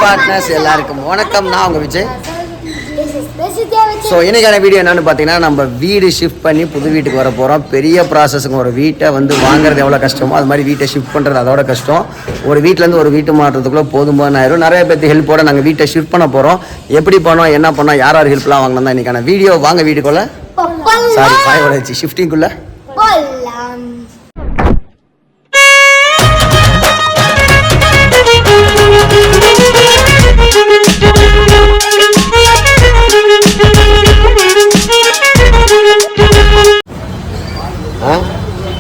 Partners எல்லாருக்கும் வணக்கம். நான் உங்க விஜய். ஸோ இன்னைக்கான வீடியோ என்னன்னு பார்த்தீங்கன்னா, நம்ம வீடு ஷிஃப்ட் பண்ணி புது வீட்டுக்கு வர போகிறோம். பெரிய ப்ராசஸுங்க. ஒரு வீட்டை வந்து வாங்குறது எவ்வளோ கஷ்டமோ அது மாதிரி வீட்டை ஷிஃப்ட் பண்ணுறது அதோட கஷ்டம். ஒரு வீட்டிலேருந்து ஒரு வீட்டு மாற்றத்துக்குள்ளே போதுமான ஆயிரும். நிறைய பேருக்கு ஹெல்ப்போட நாங்கள் வீட்டை ஷிஃப்ட் பண்ண போகிறோம். எப்படி பண்ணோம், என்ன பண்ணோம், யார் யார் ஹெல்ப்லாம் வாங்கணும் தான் இன்னைக்கான வீடியோ. வாங்க வீட்டுக்குள்ளே, சாரி பாயோட வச்சு ஷிஃப்டிங்குள்ளே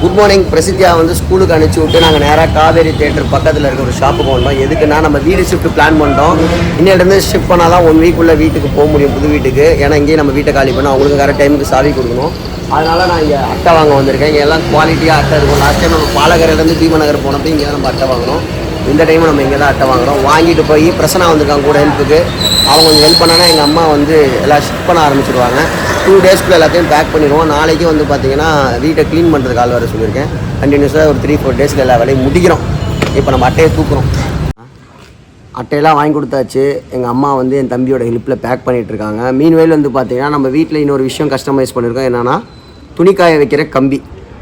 குட் மார்னிங். பிரசித்தியா வந்து ஸ்கூலுக்கு அனுப்பிச்சி விட்டு நாங்கள் நேராக காவேரி தியேட்டர் பக்கத்தில் இருக்க ஒரு ஷாப்புக்கு வந்தோம். எதுக்குன்னா, நம்ம வீடு ஷிஃப்ட் பிளான் பண்ணிட்டோம். இன்னிலேருந்து ஷிஃப்ட் பண்ணால் தான் 1 வீக்குள்ளே வீட்டுக்கு போக முடியும், புது வீட்டுக்கு. ஏன்னா இங்கேயே நம்ம வீட்டை காலி பண்ணோம், அவங்களுக்கு கரெக்ட் டைமுக்கு சாவி கொடுக்கணும். அதனால் நான் இங்கே அட்டை வாங்க வந்திருக்கேன். இங்கே எல்லாம் குவாலிட்டியாக அட்டை இருக்கும். லாஸ்ட் டைம் நம்ம பாலகரிலேருந்து பீமநகர் போனப்போ இங்கே தான் நம்ம அட்டை வாங்கினோம். இந்த டைமும் நம்ம இங்கே தான் அட்டை வாங்குகிறோம். வாங்கிட்டு போய் பிரசனா வந்திருக்காங்க கூட ஹெல்ப்புக்கு. அவங்க கொஞ்சம் ஹெல்ப் பண்ணாங்கன்னா எங்கள் அம்மா வந்து எல்லாம் ஷிஃப்ட் பண்ண ஆரம்பிச்சிடுவாங்க. 2 டேஸ்க்குள்ளே எல்லாத்தையும் பேக் பண்ணிடுவோம். நாளைக்கு வந்து பார்த்தீங்கன்னா வீட்டை க்ளீன் பண்ணுறதுக்கு ஆள் வர சொல்லியிருக்கேன். கண்டினியூஸாக ஒரு 3-4 டேஸில் எல்லா வேலையும் முடிக்கிறோம். இப்போ நம்ம அட்டையை தூக்குறோம். அட்டையெல்லாம் வாங்கி கொடுத்தாச்சு. எங்கள் அம்மா வந்து என் தம்பியோட ஹெல்ப்பில் பேக் பண்ணிகிட்ருக்காங்க. மீன்வேல் வந்து பார்த்தீங்கன்னா, நம்ம வீட்டில் இன்னொரு விஷயம் கஸ்டமைஸ் பண்ணியிருக்கோம். என்னென்னா, துணிக்காய வைக்கிற கம்பி.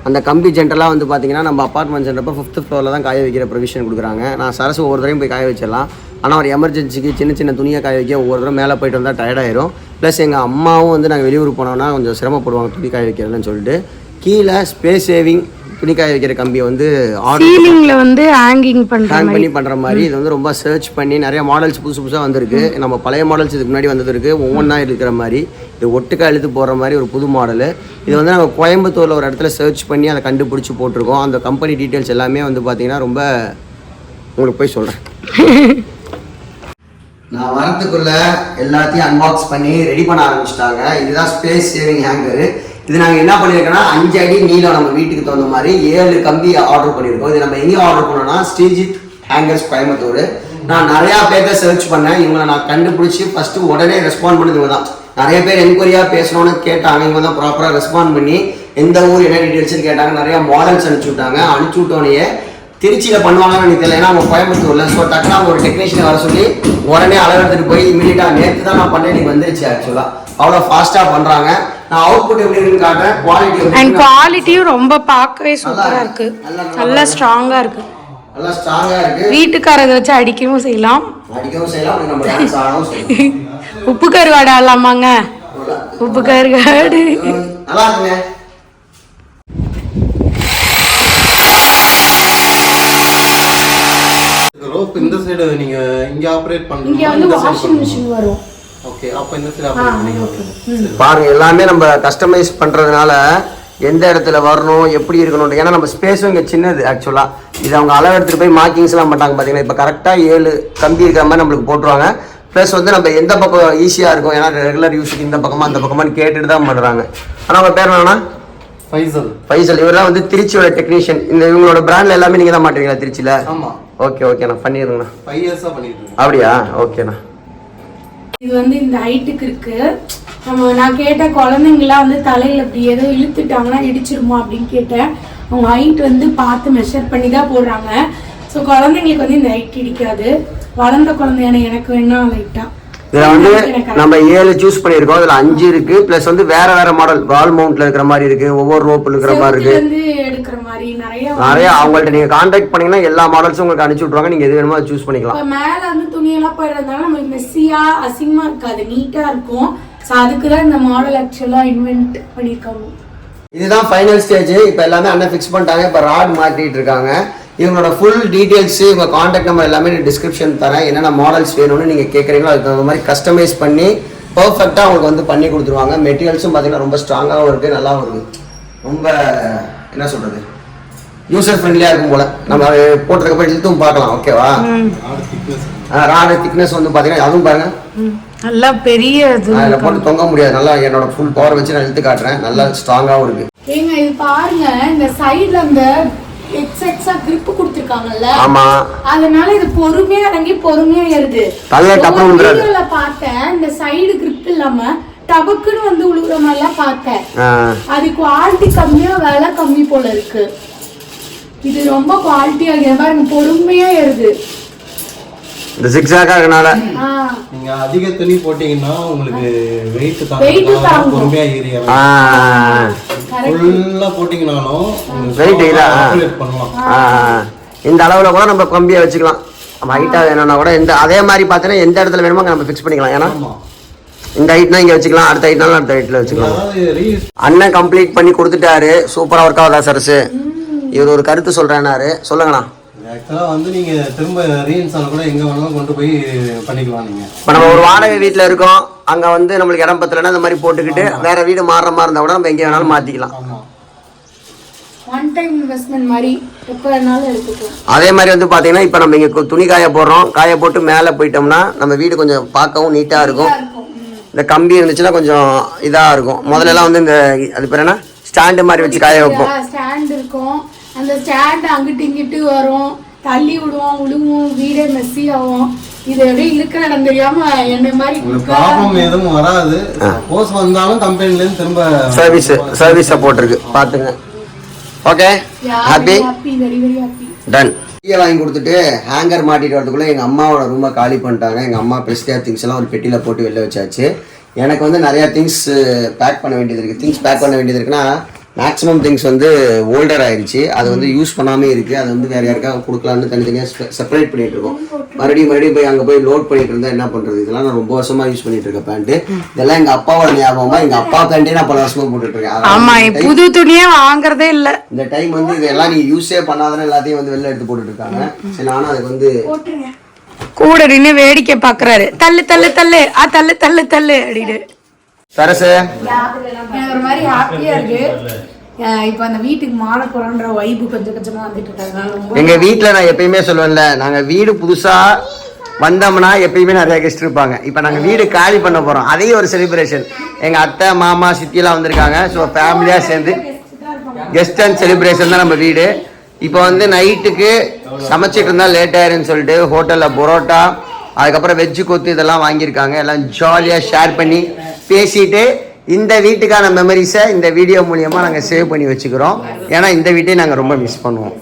அந்த கம்பி ஜென்ரலாக வந்து பார்த்தீங்கன்னா, நம்ம அப்பார்ட்மெண்ட் சென்றப்போ 5th ஃப்ளோரில் தான் காய வைக்கிற ப்ரொவிஷன் கொடுக்குறாங்க. நான் சரசு ஒவ்வொரு தரையும் போய் காய வச்சிடலாம். ஆனால் ஒரு எமர்ஜென்சிக்கு சின்ன சின்ன துணியை காய வைக்க ஒவ்வொரு தடவை மேலே போய்ட்டு வந்தால் டயர்டாயிரும். ப்ளஸ் எங்கள் அம்மாவும் வந்து நாங்கள் வெளியூர் போனோம்னா கொஞ்சம் சிரமப்படுவாங்க துணி காய வைக்கிறதுன்னு சொல்லிட்டு கீழே ஸ்பேஸ் சேவிங் துணி காய வைக்கிற கம்பியை வந்து சீலிங்ல வந்து ஹேங் பண்ணி பண்ணுற மாதிரி இது வந்து ரொம்ப சர்ச் பண்ணி நிறைய மாடல்ஸ் புதுசு புதுசாக வந்திருக்கு. நம்ம பழைய மாடல்ஸ் இதுக்கு முன்னாடி வந்தது இருக்குது. ஒவ்வொன்றா இருக்கிற மாதிரி இது ஒட்டுக்கா இழுத்து போடுற மாதிரி ஒரு புது மாடலு. இது வந்து நாங்கள் கோயம்புத்தூரில் ஒரு இடத்துல சர்ச் பண்ணி அதை கண்டுபிடிச்சி போட்டிருக்கோம். அந்த கம்பெனி டீட்டெயில்ஸ் எல்லாமே வந்து பார்த்தீங்கன்னா ரொம்ப உங்களுக்கு போய் சொல்கிறேன். நான் வரத்துக்குள்ள எல்லாத்தையும் அன்பாக்ஸ் பண்ணி ரெடி பண்ண ஆரம்பிச்சிட்டாங்க. இதுதான் ஸ்பேஸ் சேவிங் ஹேங்கரு. இது நாங்கள் என்ன பண்ணியிருக்கோன்னா 5 அடி நீளம் நம்ம வீட்டுக்கு தகுந்த மாதிரி 7 கம்பி ஆர்டர் பண்ணியிருக்கோம். இது நம்ம எங்கே ஆர்டர் பண்ணோம்னா ஸ்ரீஜித் ஹேங்கர்ஸ் கோயம்புத்தூர். நான் நிறையா பேர்த்த சர்ச் பண்ணேன். இவங்களை நான் கண்டுபிடிச்சி ஃபஸ்ட்டு உடனே ரெஸ்பாண்ட் பண்ணது இவங்க தான். நிறைய பேர் என்கொயரியாக பேசணும்னு கேட்டாங்க. இவங்க தான் ப்ராப்பராக ரெஸ்பாண்ட் பண்ணி எந்த ஊர் என்ன டீட்டெயில்ஸ்னு கேட்டாங்க. நிறையா மாடல்ஸ் அனுப்பிச்சி விட்டாங்க. அனுப்பிச்சி விட்டோன்னே திருச்சியில் பண்ணுவாங்கன்னு எனக்கு தெரியல, ஏன்னா அவங்க கோயம்புத்தூரில். ஸோ டக்குனு அவங்க ஒரு டெக்னீஷியனை வர சொல்லி உடனே அளவெடுத்துட்டு போய் இமீடியட்டாக நேற்று தான் நான் பண்ணேன், எனக்கு வந்துருச்சு. ஆக்சுவலாக அவ்வளோ ஃபாஸ்ட்டாக பண்ணுறாங்க. நான் அவுட்புட் எப்படி இருக்குன்னு காட்டுறேன். குவாலிட்டியும் ரொம்ப பார்க்கவே சூப்பராக இருக்கு. நல்லா ஸ்ட்ராங்காக இருக்கு. நல்லா ஸ்ட்ராங்காக இருக்கு. வீட்டுக்காரங்க வச்சு அடிக்கவும் செய்யலாம். நம்ம டான்ஸ் ஆடவும் செய்யலாம். உப்பு கருவாடு ஆடலாமாங்க? உப்பு கருவாடு நல்லா இருக்குங்க. ரோப் இந்த சைடு நீங்க இங்க ஆபரேட் பண்ணனும். இங்க வந்து வாஷிங் மெஷின் வரும். ஓகே, அப்ப இந்த சைடு ஆபரேட் பண்ணிக்கலாம். பாருங்க, எல்லாமே நம்ம கஸ்டமைஸ் பண்றதுனால எந்த இடத்துல வரணும், எப்படி இருக்கணும். ஏன்னா நம்ம ஸ்பேஸும் இங்கே சின்னது. ஆக்சுவலாக இது அவங்க அளவு எடுத்துகிட்டு போய் மார்க்கிங்ஸ்லாம் பண்ணாங்க. பார்த்தீங்கன்னா இப்போ கரெக்டாக 7 கம்பி இருக்கிற மாதிரி நம்மளுக்கு போட்டுருவாங்க. ப்ளஸ் வந்து நம்ம எந்த பக்கம் ஈஸியாக இருக்கும், ஏன்னா ரெகுலர் யூஸுக்கு இந்த பக்கமாக அந்த பக்கமானு கேட்டுட்டு தான் பண்ணுறாங்க. ஆனால் அவங்க பேர் என்னன்னா ஃபைசல். இவரெல்லாம் வந்து திருச்சியோட டெக்னீஷியன். இந்த இவங்களோட பிராண்ட்ல எல்லாமே நீங்கள் தான் மாட்டுவீங்களா திருச்சியில்? ஆமாம். ஓகே ஓகேண்ணா, பண்ணிடுங்கண்ணா. 5 இயர்ஸாக பண்ணிடுறேன். அப்படியா? ஓகேண்ணா. இது வந்து இந்த ஹைட்டுக்கு இருக்கு. நான் கேட்டேன், குழந்தைங்களாம் வந்து தலையில் இப்படி ஏதோ இழுத்துட்டாங்கன்னா இடிச்சிருமா அப்படின்னு கேட்டேன். அவங்க ஹைட் வந்து பார்த்து மெஷர் பண்ணி தான் போடுறாங்க. ஸோ குழந்தைங்களுக்கு வந்து இந்த ஹைட் இடிக்காது. வளர்ந்த குழந்தையான எனக்கு வேணா லைட்டா. இதுல வந்து நம்ம 7 சூஸ் பண்ணிருக்கோம். இதுல 5 இருக்கு. பிளஸ் வந்து வேற வேற மாடல் வால் மவுண்ட்ல இருக்கிற மாதிரி இருக்கு, ஒவ்வொரு ரோப்ல இருக்கிற மாதிரி இருக்கு, எடுக்கிற மாதிரி நிறைய. அவங்கள்ட்ட நீங்க கான்டாக்ட் பண்ணீங்கன்னா எல்லா மாடல்ஸும் உங்களுக்கு அனுப்பிச்சு விட்டுருவாங்க. நீங்க எது வேணுமோ அதை சூஸ் பண்ணிக்கலாம். மேல வந்து துணியெல்லாம் போயிடுறதுனால நமக்கு மெஸ்ஸியா அசிங்கமா இருக்காது, நீட்டா இருக்கும். ஸோ அதுக்கு தான் இந்த மாடல் ஆக்சுவலா இன்வென்ட் பண்ணிருக்காங்க. இதுதான் ஃபைனல் ஸ்டேஜ். இப்போ எல்லாமே அண்ணன் ஃபிக்ஸ் பண்ணிட்டாங்க. இப்போ ராட் மாட்டிட்டு இருக்காங்க. இவங்களோட ஃபுல் டீட்டெயில்ஸ், இவங்க கான்டாக்ட் நம்பர் எல்லாமே டிஸ்கிரிப்ஷன் தரேன். என்னென்ன மாடல்ஸ் வேணும்னு நீங்கள் கேட்குறீங்களோ அதுக்கு தகுந்த மாதிரி கஸ்டமைஸ் பண்ணி பர்ஃபெக்டாக அவங்களுக்கு வந்து பண்ணி கொடுத்துருவாங்க. மெட்டீரியல்ஸும் பார்த்தீங்கன்னா ரொம்ப ஸ்ட்ராங்காகவும் இருக்குது, நல்லாவும் இருக்குது. ரொம்ப என்ன சொல்கிறது, யூசர் ஃப்ரெண்ட்லியாக இருக்கும் போல். நம்ம அதை போட்டிருக்கப்ப இழுத்தும் பார்க்கலாம். ஓகேவா? ராடு திக்னஸ் வந்து பார்த்தீங்கன்னா அதுவும் பாருங்கள் நல்லா பெரிய. அதில் போட்டு தொங்க முடியாது. நல்லா என்னோட ஃபுல் பவர் வச்சு நான் இழுத்து காட்டுறேன். நல்லா ஸ்ட்ராங்காகவும் இருக்குது. ஏங்க இது பாருங்க, இந்த சைடில் அந்த எக்ஸா grip கொடுத்திருக்காங்கல்ல. ஆமா, அதனால இது பொறுமையா இறங்கி பொறுமையா ஏறுது. தள்ள டப்புங்கறது வீடியோல பார்த்தேன். இந்த சைடு grip இல்லாம டபக்குன்னு வந்து உழுகுற மாதிரிலாம் பார்த்தேன். அது குவாலிட்டி கம்மியா, விலை கம்மி போல இருக்கு. இது ரொம்ப குவாலிட்டியா இருக்கு பாருங்க, பொறுமையா ஏறுது. இந்த சிக்ஸாக்கா இருக்கனால நீங்க அதிக துணி போட்டீங்கன்னா உங்களுக்கு வெயிட் Weight தாங்க தாங்கும். பொறுமையா ஏறி ஃபுல்லா போட்டீங்கனாலும் Weight இதா? ஆப்ரேட் பண்ணலாம். இந்த அளவில் கூட நம்ம கம்பியை வச்சுக்கலாம். நம்ம ஹைட்டாக வேணும்னா கூட அதே மாதிரி பார்த்தீங்கன்னா எந்த இடத்துல வேணுமோ அங்கே நம்ம ஃபிக்ஸ் பண்ணிக்கலாம். ஏன்னா ஆமா. இந்த ஹைட்னா இங்கே வச்சுக்கலாம், அடுத்த ஹைட்னாலும் அடுத்த ஹைட்டில் வச்சுக்கலாம். அதாவது ரீயூஸ் அண்ணன் கம்ப்ளீட் பண்ணி கொடுத்துட்டாரு. சூப்பராக ஒர்க் ஆகுதா சரசு? இவர் ஒரு கருத்து சொல்கிறேன்னாரு, சொல்லுங்கண்ணா. ஆக்சுவலா வந்து நீங்க திரும்ப ரீஇன்ஸ்டால் கூட எங்க வேணாலும் கொண்டு போய் பண்ணிக்கலாம் நீங்க. இப்போ நம்ம ஒரு வாடகை வீட்டில் இருக்கோம், அங்கே வந்து நம்மளுக்கு இடம் பத்தலைன்னா இந்த மாதிரி போட்டுக்கிட்டு வேற வீடு மாறுற மாதிரி இருந்தால் கூட நம்ம எங்கே வேணாலும் மாற்றிக்கலாம். ஆமா. ஒன் டைம் இன்வெஸ்ட்மெண்ட் மாதிரி எப்போ வேணாலும் எடுத்துக்கலாம். அதே மாதிரி வந்து பார்த்தீங்கன்னா இப்போ நம்ம இங்கே துணி காய போடுறோம், காய போட்டு மேலே போயிட்டோம்னா நம்ம வீடு கொஞ்சம் பார்க்கவும் நீட்டாக இருக்கும். இந்த கம்பி இருந்துச்சுன்னா கொஞ்சம் இதாக இருக்கும். முதல்லலாம் வந்து இந்த அது பேர் என்ன ஸ்டாண்டு மாதிரி வச்சு காய வைப்போம். ஸ்டாண்ட் இருக்கும், அந்த ஸ்டாண்ட் அங்கிட்டு இங்கிட்டு வரும், தள்ளி விடுவோம், விழுவும், வீடே மெஸ்ஸி ஆகும். இது எப்படி இருக்கிற இடம் தெரியாம என்ன மாதிரி ப்ராப்ளம் எதுவும் வராது. சப்போஸ் வந்தாலும் கம்பெனில இருந்து திரும்ப சர்வீஸ் போட்டிருக்கு பாத்துங்க. Okay, happy, very very happy. Done. டீயை வாங்கி கொடுத்துட்டு ஹேங்கர் மாட்டிட்டு வரதுக்குள்ள எங்கள் அம்மாவோட ரூமை காலி பண்ணிட்டாங்க. எங்கள் அம்மா பெஸ்டியாக திங்ஸ் எல்லாம் ஒரு பெட்டியில் போட்டு வெளில வச்சாச்சு. எனக்கு வந்து நிறையா திங்ஸ் பேக் பண்ண வேண்டியது இருக்குது. திங்ஸ் பேக் பண்ண வேண்டியது இருக்குன்னா மேக்ஸிமம் திங்ஸ் வந்து ஓல்டர் ஆயிடுச்சு, அது வந்து யூஸ் பண்ணாமே இருக்குது. அது வந்து வேறு யாருக்காக கொடுக்கலான்னு தனித்தனியாக செப்பரேட் பண்ணிட்டு இருக்கோம். மறுபடியும் போய் அங்கே போய் லோட் பண்ணிட்டு இருந்தால் என்ன பண்ணுறது? இதெல்லாம் நான் ரொம்ப வருஷமாக யூஸ் பண்ணிட்டு இருக்கேன் பேண்ட்டு. இதெல்லாம் எங்கள் அப்பாவோட ஞாபகமாக, எங்கள் அப்பா பேண்ட்டே நான் பல வருஷமாக போட்டுட்டு இருக்கேன். புது துணியே வாங்குறதே இல்லை. இந்த டைம் வந்து இதெல்லாம் நீ யூஸே பண்ணாதானே எல்லாத்தையும் வந்து வெளில எடுத்து போட்டுட்டு இருக்காங்க. சரி, நானும் அதுக்கு வந்து கூட நின்று வேடிக்கை பாக்குறாரு. தள்ளு தள்ளு தள்ளு தள்ளு தள்ளு தள்ளு அப்படின்னு. சரசு எனக்கு ஒரு மாதிரி ஹாப்பியா இருக்கு. இப்போ அந்த வீட்டுக்கு மாலை போறன்ற வைப்பு கொஞ்சம் கொஞ்சமா வந்துட்டு இருக்காங்க. எங்க வீட்டுல நான் எப்பயுமே சொல்லுவேன்ல, நாங்க வீடு புதுசா வந்தோம்னா எப்பயுமே நிறைய கெஸ்ட் இருப்பாங்க. இப்போ நாங்க வீடு காலி பண்ண போறோம், அதையும் ஒரு செலிப்ரேஷன். எங்க அத்தை மாமா சித்தி எல்லாம் வந்திருக்காங்க. ஸோ ஃபேமிலியா சேர்ந்து கெஸ்ட் அண்ட் செலிப்ரேஷன் தான் நம்ம வீடு. இப்போ வந்து நைட்டுக்கு சமைச்சிட்டு இருந்தா லேட் ஆயிருன்னு சொல்லிட்டு ஹோட்டல்ல பரோட்டா, அதுக்கப்புறம் வெஜ்ஜு கொத்து இதெல்லாம் வாங்கியிருக்காங்க. எல்லாம் ஜாலியாக ஷேர் பண்ணி பேசிட்டு இந்த வீட்டுக்கான மெமரிஸை இந்த வீடியோ மூலியமாக நாங்கள் சேவ் பண்ணி வச்சுக்கிறோம். ஏன்னா இந்த வீட்டையும் நாங்கள் ரொம்ப மிஸ் பண்ணுவோம்.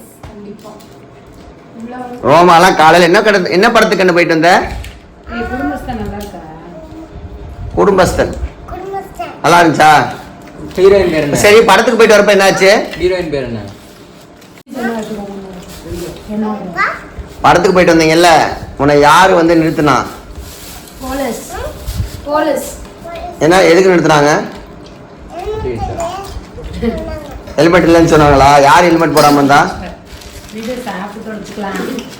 ரோமாலாம் காலையில் என்ன படத்துக்கு என்ன போயிட்டு வந்த? குடும்பஸ்தன் நல்லா இருந்துச்சா? ஹீரோயின் பேர் என்ன? சரி, படத்துக்கு போயிட்டு வரப்ப என்னாச்சு? ஹீரோயின் பேர் என்ன? படத்துக்கு போயிட்டு வந்தீங்கல்ல, உன்னை யாரு வந்து நிறுத்தினா? போலீஸ். போலீஸ் என்ன எதுக்கு நிறுத்தினாங்க? ஹெல்மெட் இல்லைன்னு சொன்னாங்களா? யார் ஹெல்மெட் போடாம இருந்தா?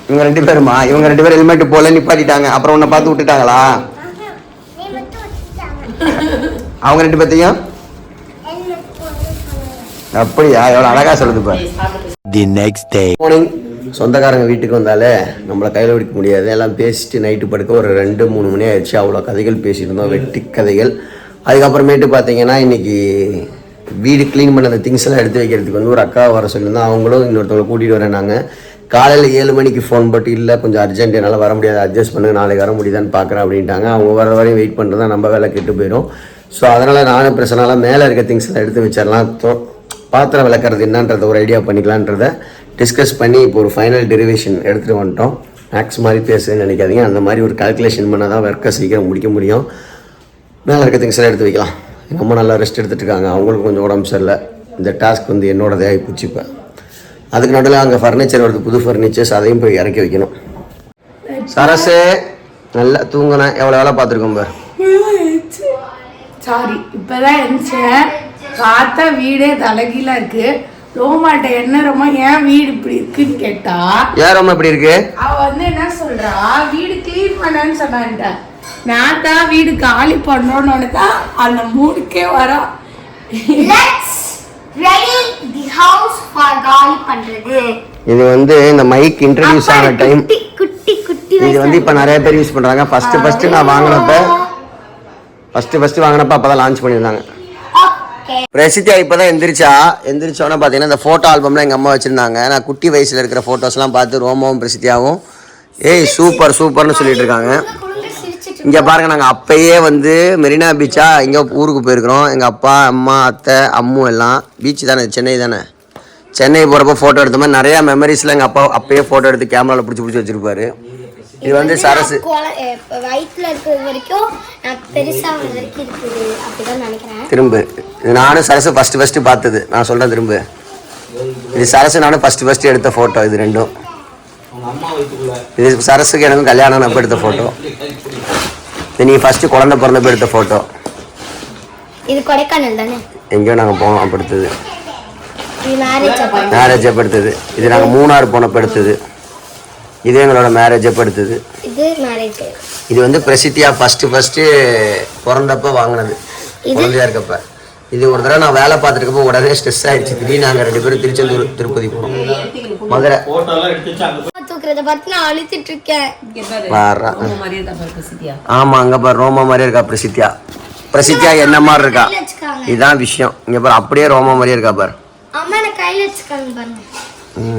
இவங்க 2 பேருமா? இவங்க 2 பேரும் ஹெல்மெட் போல நிப்பாட்டிட்டாங்க. அப்புறம் உன்னை பார்த்து விட்டுட்டாங்களா? அவங்க 2 பேர்த்தையும் அப்படியா? எவ்வளவு அழகா சொல்லுது பாரு. தி நெக்ஸ்ட் டே மார்னிங் சொந்தக்காரங்க வீட்டுக்கு வந்தாலே நம்மளை கையில் பிடிக்க முடியாது. எல்லாம் பேசிட்டு நைட்டு படுக்க ஒரு 2-3 மணி ஆயிடுச்சு. அவ்வளோ கதைகள் பேசிட்டு இருந்தோம், வெட்டி கதைகள். அதுக்கப்புறமேட்டு பார்த்தீங்கன்னா இன்னைக்கு வீடு க்ளீன் பண்ண அந்த திங்ஸ் எல்லாம் எடுத்து வைக்கிறதுக்கு வந்து ஒரு அக்கா வர சொல்லியிருந்தோம். அவங்களும் இன்னொருத்தவங்களை கூட்டிகிட்டு வரேன்னாங்க. காலையில் 7 மணிக்கு ஃபோன் போட்டு இல்லை கொஞ்சம் அர்ஜென்ட், என்னால் வர முடியாது, அட்ஜஸ்ட் பண்ணுங்க, நாளைக்கு வர முடியுதான்னு பார்க்குறேன் அப்படின்ட்டாங்க. அவங்க வர வரையும் வெயிட் பண்ணுறது தான் நம்ம வேலை கெட்டு போயிடும். ஸோ அதனால் நானும் பிரச்சனைலாம் மேலே இருக்க திங்ஸ் எல்லாம் எடுத்து வச்சிடலாம், பாத்திரம் விளக்குறது என்னன்றத ஒரு ஐடியா பண்ணிக்கலான்றத டிஸ்கஸ் பண்ணி இப்போ ஒரு ஃபைனல் டெரிவேஷன் எடுத்துகிட்டு வந்துட்டோம். மேக்ஸ் மாதிரி பேசுன்னு நினைக்காதீங்க, அந்த மாதிரி ஒரு கால்குலேஷன் பண்ணால் தான் ஒர்க்கை சீக்கிரம் முடிக்க முடியும். மேலே இருக்க திங்ஸ் எல்லாம் எடுத்து வைக்கலாம். எங்கள் அம்மா நல்லா ரெஸ்ட் எடுத்துகிட்டு இருக்காங்க, அவங்களுக்கு கொஞ்சம் உடம்பு சரியில்லை. இந்த டாஸ்க் வந்து என்னோடதே ஆகிப்போச்சு. இப்போ அதுக்கு நடுவில் அங்கே ஃபர்னிச்சர் வருது, புது ஃபர்னிச்சர்ஸ், அதையும் போய் இறக்கி வைக்கணும். சரசு நல்லா தூங்கினேன், எவ்வளோ வேலை பார்த்துருக்கோம் பார். சாரி, இப்போதான் இருந்துச்சேன். பார்த்தா வீடே தலைகீழா இருக்கு. ரோமாட்ட என்ன ரோமா ஏன் வீடு இப்படி இருக்குன்னு கேட்டா, ஏன் ரோமா இப்படி இருக்கு? அவ வந்து என்ன சொல்றா, வீடு கிளீன் பண்ணன்னு சொன்னான்ட்ட. நான் தான் வீடு காலி பண்ணோன்னு தான் அந்த மூடுக்கே வரா. இது வந்து இந்த மைக் இன்ட்ரடியூஸ் ஆன டைம். இது வந்து இப்போ நிறைய பேர் யூஸ் பண்றாங்க. ஃபர்ஸ்ட் நான் வாங்கினப்ப அப்பதான் லான்ச் பண்ணியிருந்தாங்க. பிரசித்தியா இப்பதான் எந்திரிச்சோன்னா பார்த்தீங்கன்னா இந்த ஃபோட்டோ ஆல்பம்லாம் எங்கள் அம்மா வச்சுருந்தாங்க. நான் குட்டி வயசில் இருக்கிற ஃபோட்டோஸ்லாம் பார்த்து ரோமாவும் பிரசித்தியாவும் ஏய் சூப்பர்னு சொல்லிட்டு இருக்காங்க. இங்கே பாருங்கள், நாங்கள் அப்பயே வந்து மெரினா பீச்சா இங்கே ஊருக்கு போயிருக்கிறோம். எங்கள் அப்பா அம்மா அத்தை அம்மு எல்லாம். பீச் தானே, சென்னை தானே. சென்னை போகிறப்ப ஃபோட்டோ எடுத்த மாதிரி நிறையா மெமரிஸில் எங்கள் அப்பா அப்பயே ஃபோட்டோ எடுத்து கேமராவில் பிடிச்சி வச்சுருப்பாரு. இது வந்து சரசு. வயிற்றுல இருக்கிறது வரைக்கும் நான் பெருசா வரைக்கும் இருக்குது அப்படிதான் நினைக்கிறேன். திரும்ப இது நானும் சரசு ஃபர்ஸ்ட் பார்த்தது. நான் சொல்றேன் திரும்ப. இது சரசு நானும் ஃபர்ஸ்ட் எடுத்த ஃபோட்டோ. இது ரெண்டும் இது சரசுக்கு எனக்கும் கல்யாணம் அப்போ எடுத்த ஃபோட்டோ. இது நீ ஃபர்ஸ்ட் குழந்தை பிறந்தப்போ எடுத்த ஃபோட்டோ. இது கொடைக்கானல் தானே? எங்கேயோ நாங்கள் போனோம் அப்போ எடுத்தது. இது மேரேஜ் அப்போ எடுத்தது. இது நாங்கள் மூணார் போனப்போ எடுத்தது. இது எங்களோட மேரேஜ் அப்போ எடுத்தது. இது மேரேஜ். இது வந்து பிரசித்தியா ஃபர்ஸ்ட் பிறந்தப்ப வாங்கினது குழந்தையா இருக்கப்ப. இது ஒரு தடவை நான் வேலை பார்த்துருக்கப்போ உடனே ஸ்ட்ரெஸ் ஆயிடுச்சு. திடீர்னு நாங்கள் 2 பேரும் திருச்செந்தூர் திருப்பதி போனோம். மதுரை தூக்குறத பார்த்து நான் அழுத்திட்டு இருக்கேன். ஆமா அங்க பாரு ரோமா மாதிரியே இருக்கா பிரசித்தியா என்ன மாதிரி இருக்கா. இதுதான் விஷயம். இங்க பாரு அப்படியே ரோமா மாதிரியே இருக்கா பாரு. அம்மா என்ன கையில வச்சுக்காங்க பாருங்க.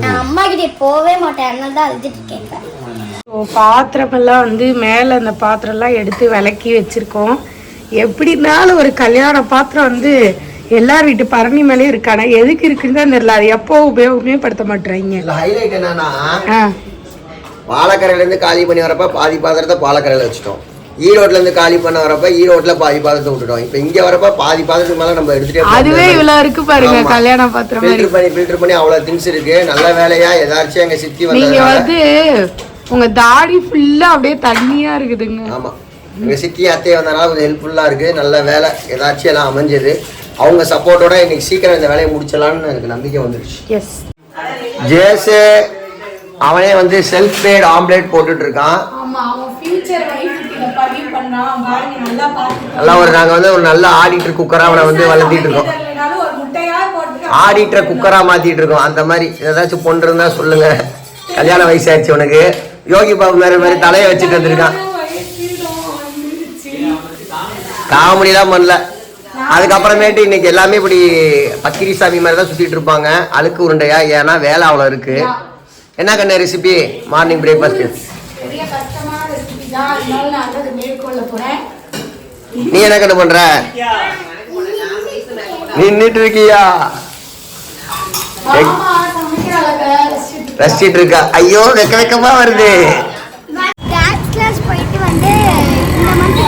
நான் அம்மா கிட்ட போவே மாட்டேன். அதனால தான் அழுத்திட்டு கேட்கறேன். பாத்திரமெல்லாம் வந்து மேலே அந்த பாத்திரம்லாம் எடுத்து விளக்கி வச்சிருக்கோம். எப்படி இருந்தாலும் ஒரு கல்யாண பாத்திரம் வந்து எல்லார் வீட்டு பரணி மேலேயும் இருக்கானா எதுக்கு இருக்குன்னு தான் தெரியல. அது எப்போ உபயோகப்படுத்த மாட்டேறாங்க. ஹைலைட் என்னன்னா பாலக்கரையில இருந்து காலி பண்ணி வரப்ப பாதி பாத்திரத்தை பாலக்கரையில வச்சுட்டோம். ஈரோட்ல இருந்து காலி பண்ண வரப்ப ஈரோட்ல பாதி பாத்திரத்தை விட்டுட்டோம். இப்ப இங்க வரப்ப பாதி பாத்திரத்துக்கு மேல நம்ம எடுத்துட்டே அதுவே இவ்வளவு இருக்கு பாருங்க. கல்யாண பாத்திரம் ஃபில்டர் பண்ணி அவ்வளவு திங்ஸ் இருக்கு. நல்ல வேலையா ஏதாச்சும் எங்க சித்தி நீங்க வந்து உங்க தாடி ஃபுல்லா அப்படியே தண்ணியா இருக்குதுங்க. ஆமா எங்க சித்தி அத்தையை வந்தனால கொஞ்சம் ஹெல்ப்ஃபுல்லா இருக்கு. நல்ல வேலை ஏதாச்சும் எல்லாம் அமைஞ்சது. அவங்க சப்போர்ட்டோட இன்னைக்கு சீக்கிரம் இந்த வேலையை முடிச்சலாம்னு எனக்கு நம்பிக்கை வந்துருச்சு. எஸ் ஜேசு அவனே வந்து செல்ஃப் மேட் ஆம்லெட் போட்டுட்டு இருக்கான். நல்லா ஒரு நாங்க வந்து ஒரு நல்ல ஆடிட்டர் குக்கரா அவனை வந்து வளர்த்திட்டு இருக்கோம். ஆடிட்டர் குக்கரா மாத்திட்டு இருக்கோம். அந்த மாதிரி ஏதாச்சும் பொண்ணு இருந்தா சொல்லுங்க. கல்யாண வயசாயிடுச்சு உனக்கு. யோகி பாபு மாதிரி தலையை வச்சுட்டு வந்திருக்கான். காமெடிலாம் பண்ணல. அதுக்கப்புறமேட்டு இன்னைக்கு எல்லாமே இப்படி பக்கிரி சாமி மாதிரி தான் சுத்திட்டு இருப்பாங்க. அழுக்கு உருண்டையா. ஏன்னா வேலை அவ்வளோ இருக்கு. என்ன கண்ண ரெசிபி மார்னிங் பிரேக்ஃபாஸ்ட்? நீ என்ன கண்ணு பண்ற? நின்னுட்டு இருக்கியா? ரசிச்சிட்டு இருக்கா. ஐயோ வெக்கமா வருது. டான்ஸ் கிளாஸ் போயிட்டு வந்து இந்த மாதிரி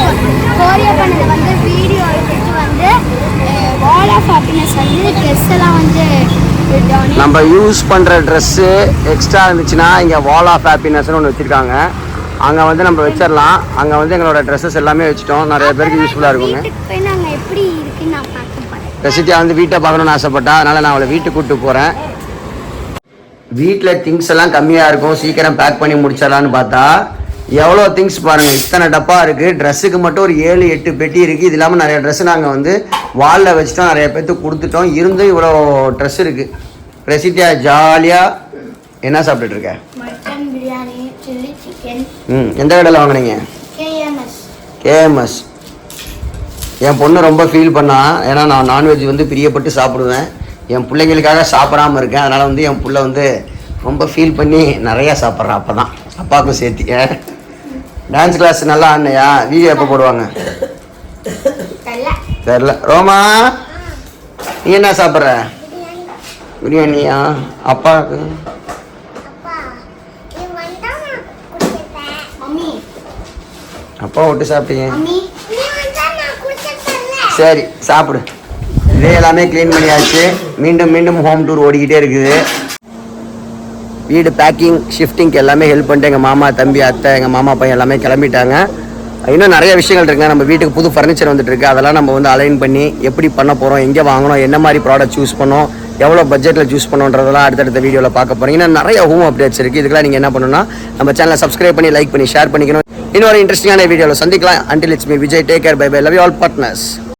கோரியோ பண்ணது வந்து வீடியோ எடுத்துட்டு வந்து வால் ஆஃப் ஹாப்பினஸ் வந்து ட்ரெஸ் எல்லாம் வந்து நம்ம யூஸ் பண்ற ட்ரெஸ் எக்ஸ்ட்ரா இருந்துச்சுன்னா இங்க வால் ஆஃப் ஹாப்பினஸ்னு ஒன்று வச்சிருக்காங்க. அங்க வந்து நம்ம வச்சிடலாம். அங்க வந்து எங்களோட ட்ரெஸ்ஸஸ் எல்லாமே வச்சுட்டோம். நிறைய பேருக்கு யூஸ்ஃபுல்லா இருக்குங்க. நாங்கள் எப்படி இருக்குன்னு நான் பார்க்க போறேன். பிரசித்தியா வந்து வீட்டை பார்க்கணும்னு ஆசைப்பட்டா. அதனால நான் அவளை வீட்டுக்கு கூப்பிட்டு போறேன். வீட்டில் திங்ஸ் எல்லாம் கம்மியாக இருக்கும். சீக்கிரம் பேக் பண்ணி முடிச்சிடலான்னு பார்த்தா எவ்வளோ திங்ஸ் பாருங்கள். இத்தனை டப்பா இருக்குது. ட்ரெஸ்ஸுக்கு மட்டும் ஒரு 7-8 பெட்டி இருக்குது. இது இல்லாமல் நிறைய ட்ரெஸ்ஸு நாங்கள் வந்து வாலில் வச்சுட்டோம். நிறைய பேர்த்துக்கு கொடுத்துட்டோம். இருந்தும் இவ்வளோ ட்ரெஸ் இருக்குது. பிரசித்தியா ஜாலியாக என்ன சாப்பிட்டுட்டு இருக்க? Mutton biryani, chilli chicken. எந்த கடையில் வாங்கினீங்க? கேஎம்எஸ். என் பொண்ணு ரொம்ப ஃபீல் பண்ணா. ஏன்னா நான் நான்வெஜ் வந்து பிரியப்பட்டு சாப்பிடுவேன். என் பிள்ளைங்களுக்காக சாப்பிடாமல் இருக்கேன். அதனால் வந்து என் பிள்ளை வந்து ரொம்ப ஃபீல் பண்ணி நிறையா சாப்பிட்றான். அப்போ தான் அப்பாவுக்கும் சேர்த்து. டான்ஸ் கிளாஸ் நல்லா ஆடினையா? வீடியோ எப்போ போடுவாங்க தெரில. ரோமா நீ என்ன சாப்பிட்ற? பிரியாணியா? அப்பாவுக்கு அப்பா விட்டு சாப்பிட்டீங்க. சரி சாப்பிடு. இதே எல்லாமே க்ளீன் பண்ணியாச்சு. மீண்டும் ஹோம் டூர் ஓடிக்கிட்டே இருக்குது. வீடு பேக்கிங் ஷிஃப்டிங்க்கு எல்லாமே ஹெல்ப் பண்ணிட்டு எங்கள் மாமா தம்பி அத்தை எங்கள் மாமா பையன் எல்லாமே கிளம்பிட்டாங்க. இன்னும் நிறைய விஷயங்கள் இருக்குங்க. நம்ம வீட்டுக்கு புது ஃபர்னிச்சர் வந்துட்டு இருக்கு. அதெல்லாம் நம்ம வந்து அலைன் பண்ணி எப்படி பண்ண போகிறோம், எங்கே வாங்கணும், என்ன மாதிரி ப்ராடக்ட் சூஸ் பண்ணோம், எவ்வளோ பட்ஜெட்டில் சூஸ் பண்ணோன்றதெல்லாம் அடுத்தடுத்த வீடியோவில் பார்க்க போகிறோம். இன்னும் நிறைய ஹோம் அப்டேட்ஸ் இருக்குது. இதுக்கெல்லாம் நீங்கள் என்ன பண்ணணும்னா நம்ம சேனலை சப்ஸ்கிரைப் பண்ணி லைக் பண்ணி ஷேர் பண்ணிக்கணும். இன்னொரு இன்ட்ரெஸ்டிங்கான வீடியோவில் சந்திக்கலாம். Until it's me Vijay. Take care. Bye bye. Love you all partners.